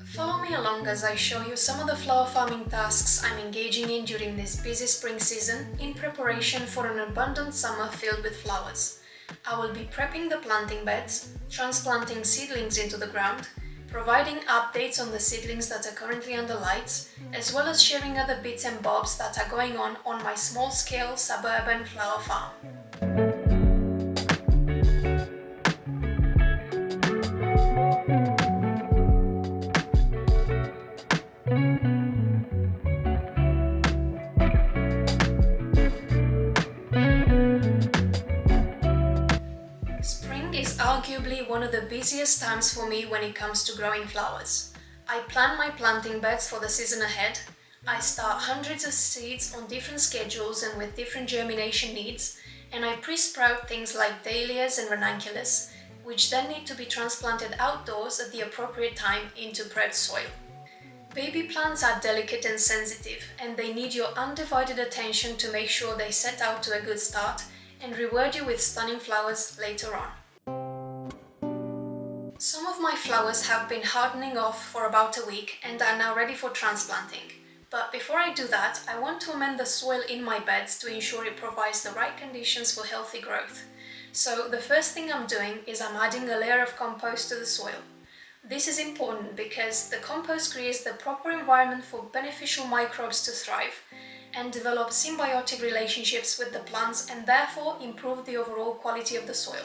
Follow me along as I show you some of the flower farming tasks I'm engaging in during this busy spring season in preparation for an abundant summer filled with flowers. I will be prepping the planting beds, transplanting seedlings into the ground, providing updates on the seedlings that are currently under lights, as well as sharing other bits and bobs that are going on my small-scale suburban flower farm. Spring is arguably one of the busiest times for me when it comes to growing flowers. I plan my planting beds for the season ahead. I start hundreds of seeds on different schedules and with different germination needs, and I pre-sprout things like dahlias and ranunculus, which then need to be transplanted outdoors at the appropriate time into prepped soil. Baby plants are delicate and sensitive, and they need your undivided attention to make sure they set out to a good start and reward you with stunning flowers later on. Some of my flowers have been hardening off for about a week and are now ready for transplanting. But before I do that, I want to amend the soil in my beds to ensure it provides the right conditions for healthy growth. So the first thing I'm doing is I'm adding a layer of compost to the soil. This is important because the compost creates the proper environment for beneficial microbes to thrive and develop symbiotic relationships with the plants and therefore improve the overall quality of the soil.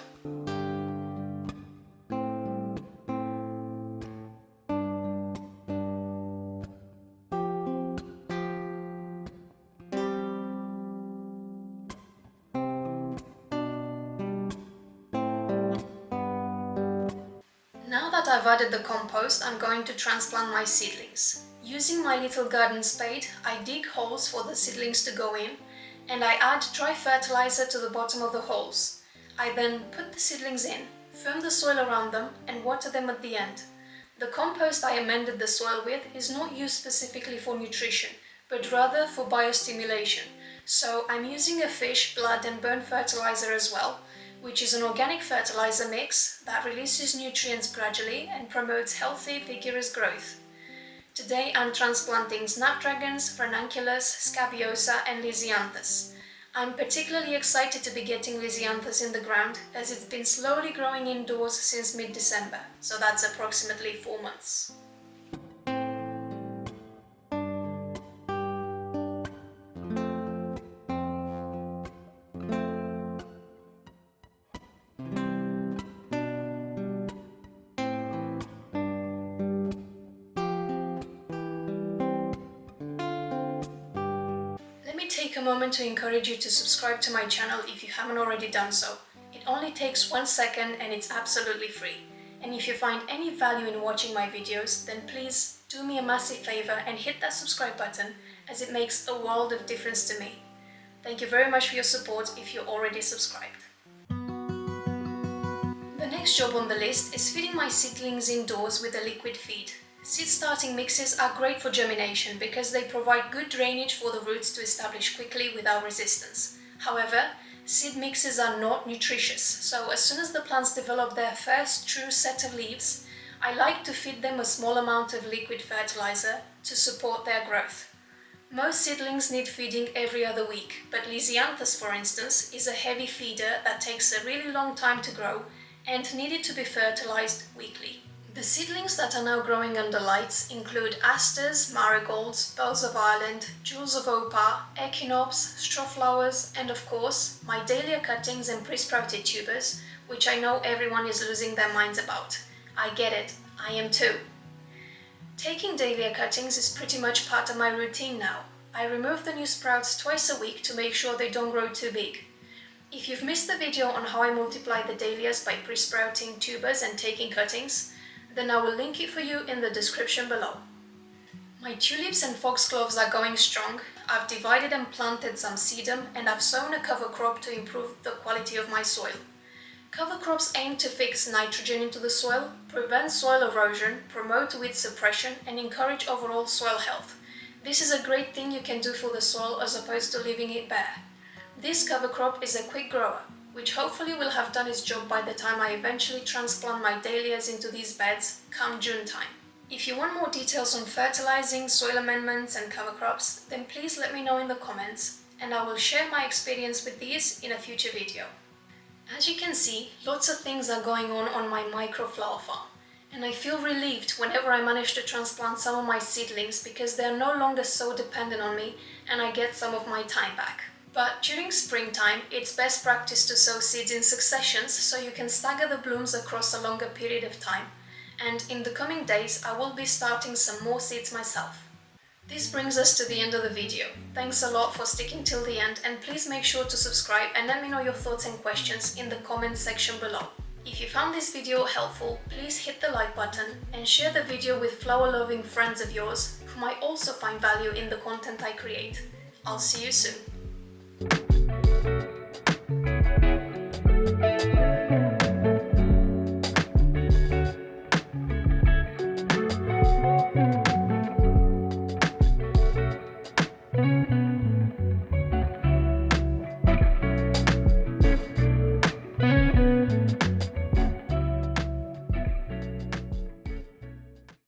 Now that I've added the compost, I'm going to transplant my seedlings. Using my little garden spade, I dig holes for the seedlings to go in, and I add dry fertilizer to the bottom of the holes. I then put the seedlings in, firm the soil around them, and water them at the end. The compost I amended the soil with is not used specifically for nutrition, but rather for biostimulation. So I'm using a fish, blood and bone fertilizer as well, which is an organic fertilizer mix that releases nutrients gradually and promotes healthy, vigorous growth. Today I'm transplanting snapdragons, ranunculus, scabiosa and lisianthus. I'm particularly excited to be getting lisianthus in the ground as it's been slowly growing indoors since mid-December, so that's approximately 4 months. Take a moment to encourage you to subscribe to my channel if you haven't already done so. It only takes 1 second and it's absolutely free. And if you find any value in watching my videos, then please do me a massive favor and hit that subscribe button, as it makes a world of difference to me. Thank you very much for your support if you're already subscribed. The next job on the list is feeding my seedlings indoors with a liquid feed. Seed starting mixes are great for germination because they provide good drainage for the roots to establish quickly without resistance. However, seed mixes are not nutritious, so as soon as the plants develop their first true set of leaves, I like to feed them a small amount of liquid fertilizer to support their growth. Most seedlings need feeding every other week, but lisianthus, for instance, is a heavy feeder that takes a really long time to grow and needed to be fertilized weekly. The seedlings that are now growing under lights include asters, marigolds, bells of Ireland, jewels of Opal, echinopsis, strawflowers, and of course, my dahlia cuttings and pre-sprouted tubers, which I know everyone is losing their minds about. I get it, I am too. Taking dahlia cuttings is pretty much part of my routine now. I remove the new sprouts twice a week to make sure they don't grow too big. If you've missed the video on how I multiply the dahlias by pre-sprouting tubers and taking cuttings, then I will link it for you in the description below. My tulips and foxgloves are going strong. I've divided and planted some sedum and I've sown a cover crop to improve the quality of my soil. Cover crops aim to fix nitrogen into the soil, prevent soil erosion, promote weed suppression and encourage overall soil health. This is a great thing you can do for the soil as opposed to leaving it bare. This cover crop is a quick grower, which hopefully will have done its job by the time I eventually transplant my dahlias into these beds come June time. If you want more details on fertilizing, soil amendments and cover crops, then please let me know in the comments, and I will share my experience with these in a future video. As you can see, lots of things are going on my microflower farm, and I feel relieved whenever I manage to transplant some of my seedlings because they are no longer so dependent on me and I get some of my time back. But during springtime, it's best practice to sow seeds in successions so you can stagger the blooms across a longer period of time. And in the coming days, I will be starting some more seeds myself. This brings us to the end of the video. Thanks a lot for sticking till the end, and please make sure to subscribe and let me know your thoughts and questions in the comments section below. If you found this video helpful, please hit the like button and share the video with flower-loving friends of yours who might also find value in the content I create. I'll see you soon.